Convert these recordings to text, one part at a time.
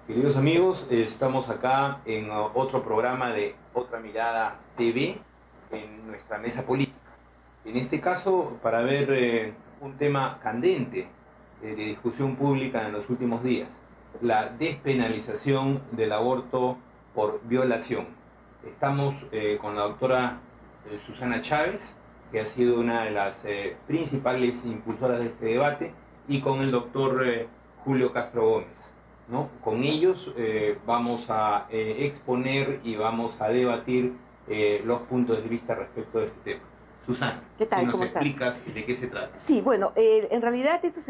Queridos amigos, estamos acá en otro programa de Otra Mirada TV en nuestra mesa política. En este caso, para ver un tema candente de discusión pública en los últimos días, la despenalización del aborto por violación. Estamos con la doctora Susana Chávez, que ha sido una de las principales impulsoras de este debate, y con el doctor Julio Castro Gómez, ¿no? Con ellos vamos a exponer y vamos a debatir los puntos de vista respecto de este tema. Susana, ¿qué tal? si nos ¿Cómo explicas estás? De qué se trata. Sí, bueno, en realidad esto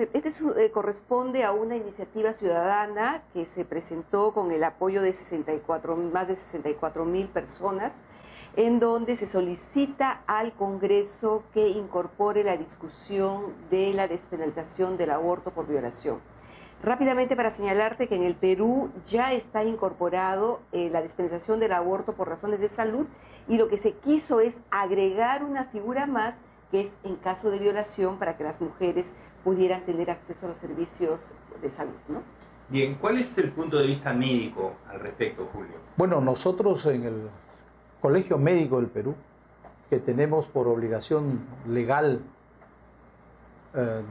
corresponde a una iniciativa ciudadana que se presentó con el apoyo de más de 64.000 personas, en donde se solicita al Congreso que incorpore la discusión de la despenalización del aborto por violación. Rápidamente, para señalarte que en el Perú ya está incorporado la despenalización del aborto por razones de salud, y lo que se quiso es agregar una figura más, que es en caso de violación, para que las mujeres pudieran tener acceso a los servicios de salud, ¿no? Bien, ¿cuál es el punto de vista médico al respecto, Julio? Bueno, nosotros en el Colegio Médico del Perú, que tenemos por obligación legal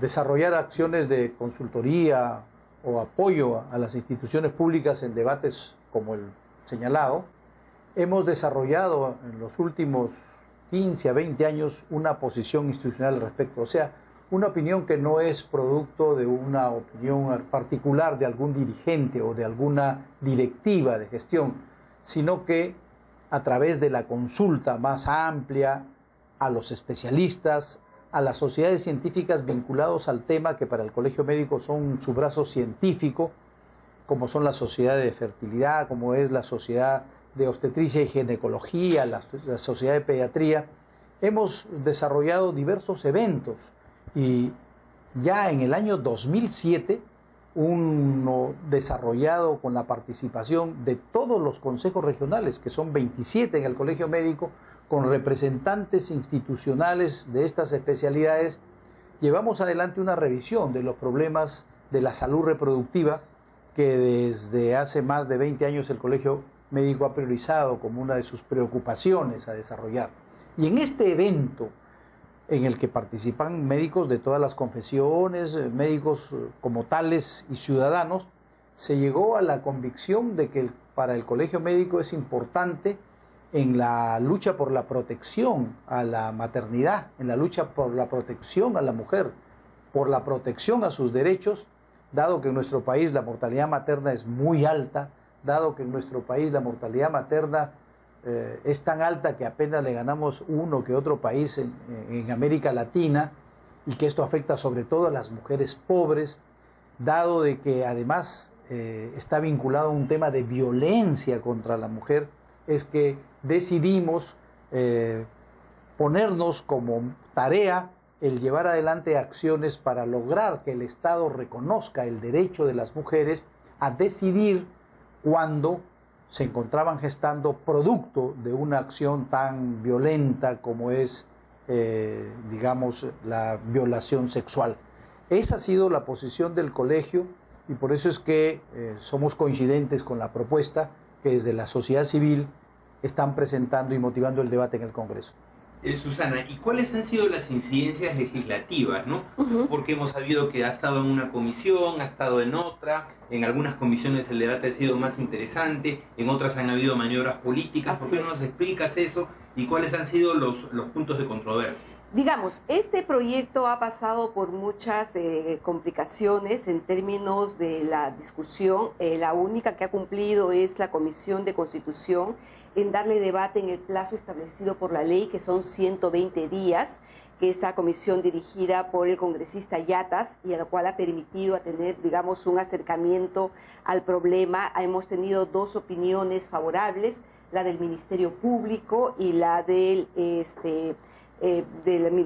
desarrollar acciones de consultoría o apoyo a las instituciones públicas en debates como el señalado, hemos desarrollado en los últimos 15 a 20 años una posición institucional al respecto. O sea, una opinión que no es producto de una opinión particular de algún dirigente o de alguna directiva de gestión, sino que a través de la consulta más amplia a los especialistas, a las sociedades científicas vinculados al tema, que para el Colegio Médico son su brazo científico, como son la Sociedad de Fertilidad, como es la Sociedad de Obstetricia y Ginecología, la Sociedad de Pediatría. Hemos desarrollado diversos eventos y ya en el año 2007, uno desarrollado con la participación de todos los consejos regionales, que son 27 en el Colegio Médico, con representantes institucionales de estas especialidades, llevamos adelante una revisión de los problemas de la salud reproductiva que desde hace más de 20 años el Colegio Médico ha priorizado como una de sus preocupaciones a desarrollar. Y en este evento, en el que participan médicos de todas las confesiones, médicos como tales y ciudadanos, se llegó a la convicción de que para el Colegio Médico es importante, en la lucha por la protección a la maternidad, en la lucha por la protección a la mujer, por la protección a sus derechos, dado que en nuestro país la mortalidad materna es muy alta, dado que en nuestro país la mortalidad materna es tan alta que apenas le ganamos uno que otro país en América Latina, y que esto afecta sobre todo a las mujeres pobres, dado de que además está vinculado a un tema de violencia contra la mujer, es que decidimos ponernos como tarea el llevar adelante acciones para lograr que el Estado reconozca el derecho de las mujeres a decidir cuándo se encontraban gestando producto de una acción tan violenta como es, digamos, la violación sexual. Esa ha sido la posición del colegio, y por eso es que somos coincidentes con la propuesta que desde la sociedad civil están presentando y motivando el debate en el Congreso. Susana, ¿y cuáles han sido las incidencias legislativas, no? Porque hemos sabido que ha estado en una comisión, ha estado en otra, en algunas comisiones el debate ha sido más interesante, en otras han habido maniobras políticas. ¿Por qué no nos explicas eso y cuáles han sido los puntos de controversia? Digamos, este proyecto ha pasado por muchas complicaciones en términos de la discusión. La única que ha cumplido es la Comisión de Constitución en darle debate en el plazo establecido por la ley, que son 120 días. que esta comisión dirigida por el congresista Yatas y a la cual ha permitido a tener, digamos, un acercamiento al problema. Hemos tenido dos opiniones favorables, la del Ministerio Público y la del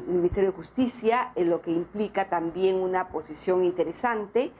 Ministerio de Justicia, lo que implica también una posición interesante.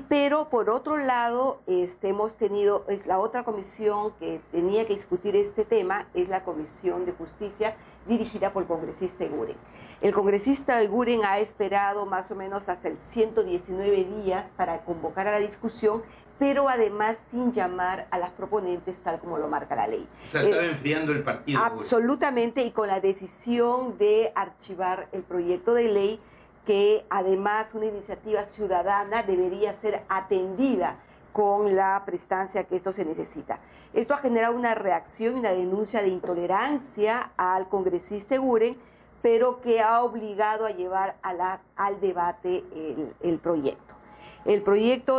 Pero por otro lado, hemos tenido, es la otra comisión que tenía que discutir este tema, es la Comisión de Justicia dirigida por el congresista Eguren. El congresista Eguren ha esperado más o menos hasta el 119 días para convocar a la discusión, pero además sin llamar a las proponentes tal como lo marca la ley. O sea, estaba enfriando el partido. Absolutamente, y con la decisión de archivar el proyecto de ley, que además una iniciativa ciudadana debería ser atendida con la prestancia que esto se necesita. Esto ha generado una reacción y una denuncia de intolerancia al congresista Eguren, pero que ha obligado a llevar al debate el proyecto. El proyecto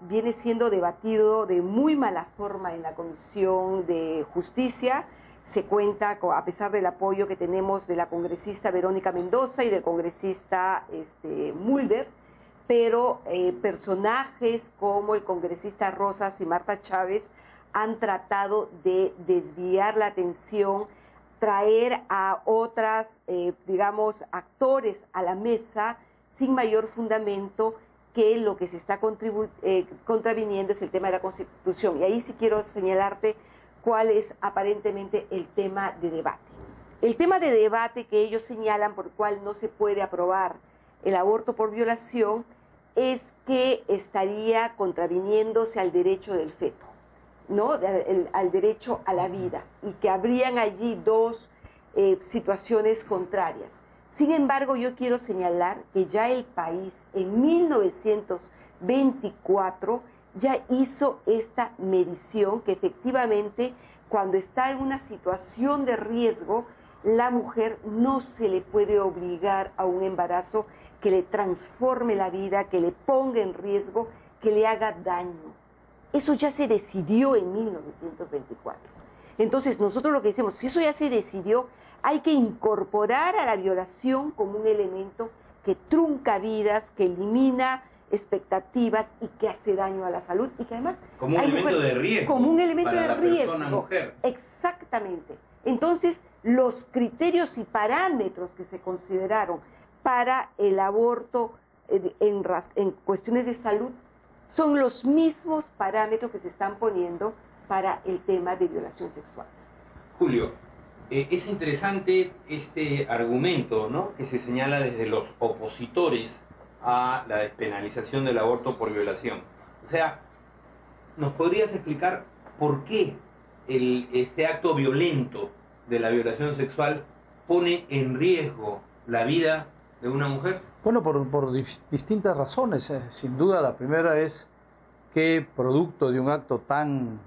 viene siendo debatido de muy mala forma en la Comisión de Justicia. Se cuenta, a pesar del apoyo que tenemos de la congresista Verónica Mendoza y del congresista Mulder, pero personajes como el congresista Rosas y Marta Chávez han tratado de desviar la atención, traer a otras, digamos, actores a la mesa sin mayor fundamento, que lo que se está contraviniendo es el tema de la Constitución. Y ahí sí quiero señalarte cuál es aparentemente el tema de debate. El tema de debate que ellos señalan por el cual no se puede aprobar el aborto por violación es que estaría contraviniéndose al derecho del feto, ¿no? Al derecho a la vida, y que habrían allí dos situaciones contrarias. Sin embargo, yo quiero señalar que ya el país en 1924 ya hizo esta medición, que efectivamente cuando está en una situación de riesgo, la mujer no se le puede obligar a un embarazo que le transforme la vida, que le ponga en riesgo, que le haga daño. Eso ya se decidió en 1924. Entonces nosotros lo que decimos, si eso ya se decidió, hay que incorporar a la violación como un elemento que trunca vidas, que elimina expectativas y que hace daño a la salud, y que además como un elemento de riesgo, como un elemento para de la riesgo, persona mujer. Exactamente. Entonces, los criterios y parámetros que se consideraron para el aborto en cuestiones de salud son los mismos parámetros que se están poniendo para el tema de violación sexual. Julio, es interesante este argumento, ¿no?, que se señala desde los opositores a la despenalización del aborto por violación. O sea, ¿nos podrías explicar por qué este acto violento de la violación sexual pone en riesgo la vida de una mujer? Bueno, por distintas razones. Sin duda, la primera es que producto de un acto tan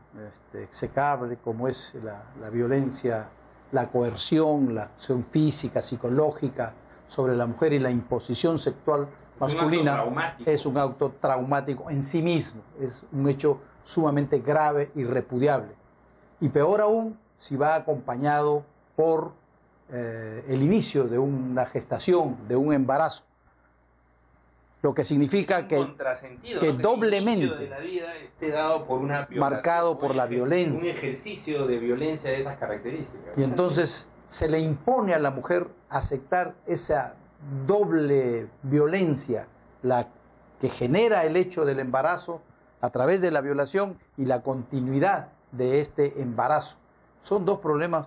execrable como es la violencia, la coerción, la acción física, psicológica sobre la mujer y la imposición sexual masculina, es un acto traumático en sí mismo, es un hecho sumamente grave y repudiable. Y peor aún si va acompañado por el inicio de una gestación, de un embarazo. Lo que significa que doblemente el inicio de la vida esté dado por una violación, marcado por la violencia. Un ejercicio de violencia de esas características. Y entonces se le impone a la mujer aceptar esa doble violencia, la que genera el hecho del embarazo a través de la violación y la continuidad de este embarazo. Son dos problemas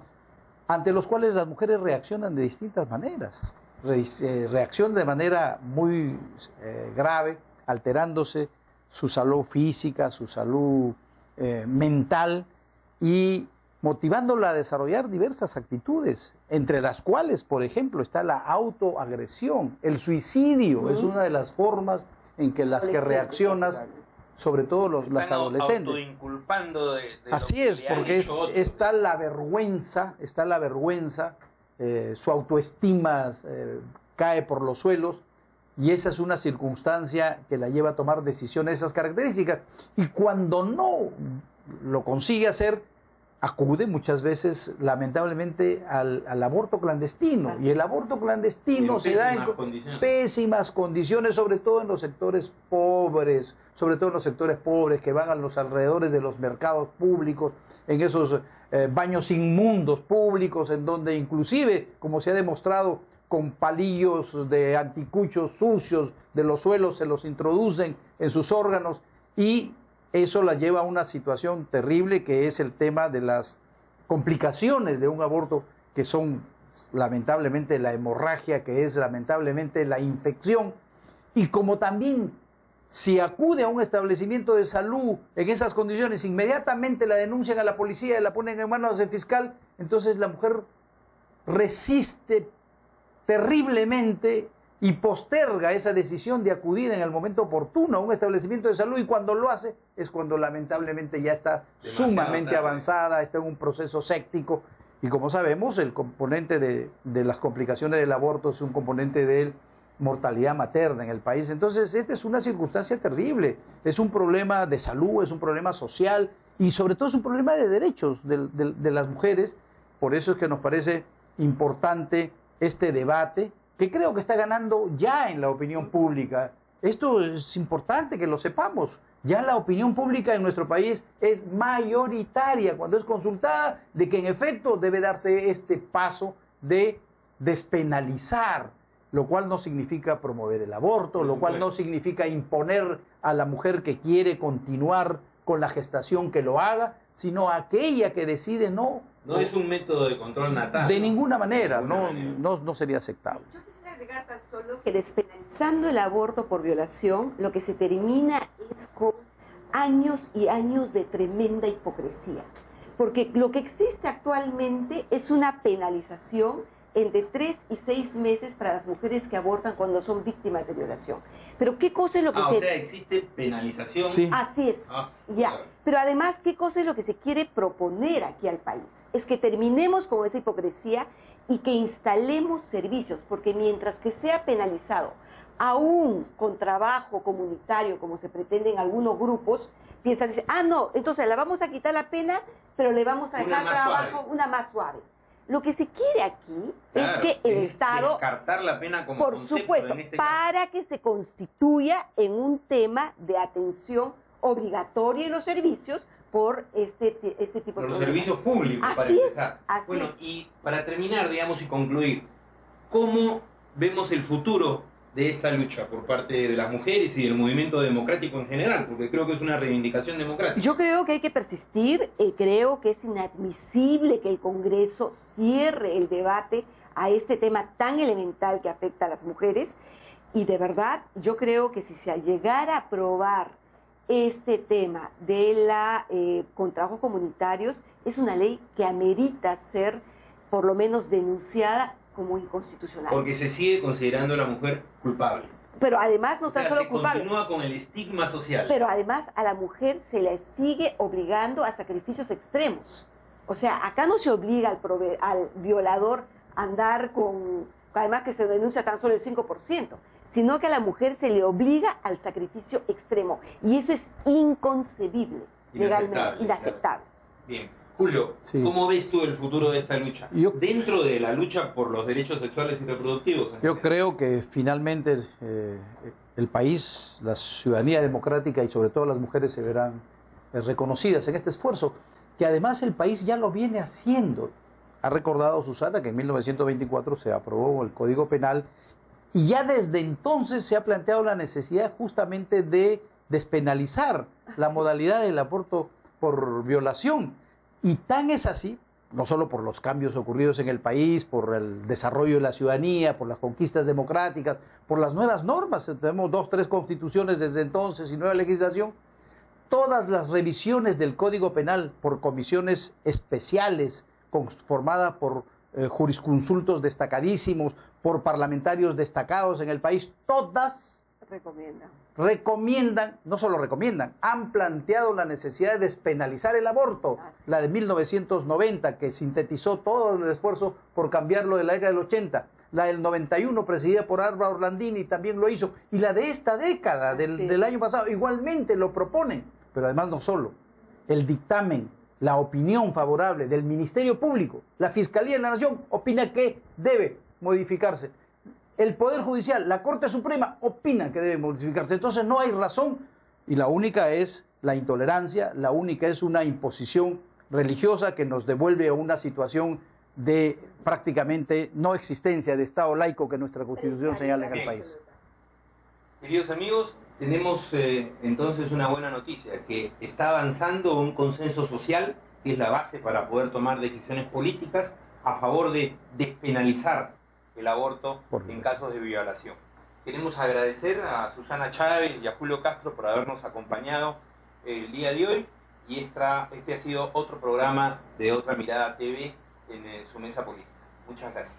ante los cuales las mujeres reaccionan de distintas maneras. Reaccionan de manera muy grave, alterándose su salud física, su salud mental, y motivándola a desarrollar diversas actitudes, entre las cuales, por ejemplo, está la autoagresión. El suicidio es una de las formas en que las que reaccionas, sobre todo las adolescentes. Autoinculpando de Así es, porque está la vergüenza, su autoestima cae por los suelos, y esa es una circunstancia que la lleva a tomar decisiones de esas características. Y cuando no lo consigue hacer, acude muchas veces, lamentablemente, al aborto clandestino. Así Y el es. aborto clandestino se da en pésimas condiciones, sobre todo en los sectores pobres, que van a los alrededores de los mercados públicos, en esos baños inmundos públicos, en donde inclusive, como se ha demostrado, con palillos de anticuchos sucios de los suelos se los introducen en sus órganos, y eso la lleva a una situación terrible, que es el tema de las complicaciones de un aborto, que son lamentablemente la hemorragia, que es lamentablemente la infección. Y como también, si acude a un establecimiento de salud en esas condiciones, inmediatamente la denuncian a la policía y la ponen en manos del fiscal, entonces la mujer resiste terriblemente y posterga esa decisión de acudir en el momento oportuno a un establecimiento de salud, y cuando lo hace es cuando lamentablemente ya está sumamente avanzada, está en un proceso séptico, y como sabemos, el componente de las complicaciones del aborto es un componente de mortalidad materna en el país. Entonces, esta es una circunstancia terrible, es un problema de salud, es un problema social, y sobre todo es un problema de derechos de las mujeres. Por eso es que nos parece importante este debate, que creo que está ganando ya en la opinión pública. Esto es importante que lo sepamos. Ya la opinión pública en nuestro país es mayoritaria cuando es consultada de que en efecto debe darse este paso de despenalizar, lo cual no significa promover el aborto, lo cual no significa imponer a la mujer que quiere continuar con la gestación que lo haga, sino a aquella que decide no. No es un método de control natal. De ninguna manera, no sería aceptable. Yo quisiera agregar tan solo que despenalizando el aborto por violación, lo que se termina es con años y años de tremenda hipocresía. Porque lo que existe actualmente es una penalización entre 3 y 6 meses para las mujeres que abortan cuando son víctimas de violación. Pero ¿qué cosa es lo que o sea, existe penalización. Sí. Así es, ya. Claro. Pero además, ¿qué cosa es lo que se quiere proponer aquí al país? Es que terminemos con esa hipocresía y que instalemos servicios, porque mientras que sea penalizado, aún con trabajo comunitario, como se pretende en algunos grupos, piensan, dicen, no, entonces la vamos a quitar la pena, pero le vamos a dejar trabajo una más suave. Lo que se quiere aquí es que el Estado, descartar la pena como por concepto, supuesto, en este para que se constituya en un tema de atención obligatoria en los servicios por este tipo de los problemas. servicios públicos, así para es, empezar. así Bueno, es. y para terminar, digamos, y concluir, ¿cómo vemos el futuro de esta lucha por parte de las mujeres y del movimiento democrático en general? Porque creo que es una reivindicación democrática. Yo creo que hay que persistir, creo que es inadmisible que el Congreso cierre el debate a este tema tan elemental que afecta a las mujeres, y de verdad yo creo que si se llegara a aprobar este tema de la con trabajos comunitarios, es una ley que amerita ser por lo menos denunciada como inconstitucional. Porque se sigue considerando a la mujer culpable. Pero además no tan solo culpable. Continúa con el estigma social. Pero además a la mujer se le sigue obligando a sacrificios extremos. O sea, acá no se obliga al violador a andar con, además que se denuncia tan solo el 5%, sino que a la mujer se le obliga al sacrificio extremo. Y eso es inconcebible, legalmente, inaceptable. Claro. Bien. Julio, Sí. ¿Cómo ves tú el futuro de esta lucha? Dentro de la lucha por los derechos sexuales y reproductivos. Yo creo que finalmente el país, la ciudadanía democrática y sobre todo las mujeres se verán reconocidas en este esfuerzo, que además el país ya lo viene haciendo. Ha recordado Susana que en 1924 se aprobó el Código Penal y ya desde entonces se ha planteado la necesidad justamente de despenalizar la modalidad del aborto por violación. Y tan es así, no solo por los cambios ocurridos en el país, por el desarrollo de la ciudadanía, por las conquistas democráticas, por las nuevas normas, tenemos 2, 3 constituciones desde entonces y nueva legislación, todas las revisiones del Código Penal por comisiones especiales, conformadas por jurisconsultos destacadísimos, por parlamentarios destacados en el país, todas recomiendan, no solo recomiendan, han planteado la necesidad de despenalizar el aborto. La de 1990, que sintetizó todo el esfuerzo por cambiarlo de la década del 80. La del 91, presidida por Alba Orlandini, también lo hizo. Y la de esta década, del año pasado, igualmente lo proponen. Pero además no solo. El dictamen la opinión favorable del Ministerio Público, la Fiscalía de la Nación opina que debe modificarse. El Poder Judicial, la Corte Suprema opina que debe modificarse. Entonces no hay razón y la única es la intolerancia, la única es una imposición religiosa que nos devuelve a una situación de prácticamente no existencia de Estado laico que nuestra Constitución señala en el país. Queridos amigos, tenemos entonces una buena noticia, que está avanzando un consenso social, que es la base para poder tomar decisiones políticas a favor de despenalizar el aborto en casos de violación. Queremos agradecer a Susana Chávez y a Julio Castro por habernos acompañado el día de hoy, y este ha sido otro programa de Otra Mirada TV en su mesa política. Muchas gracias.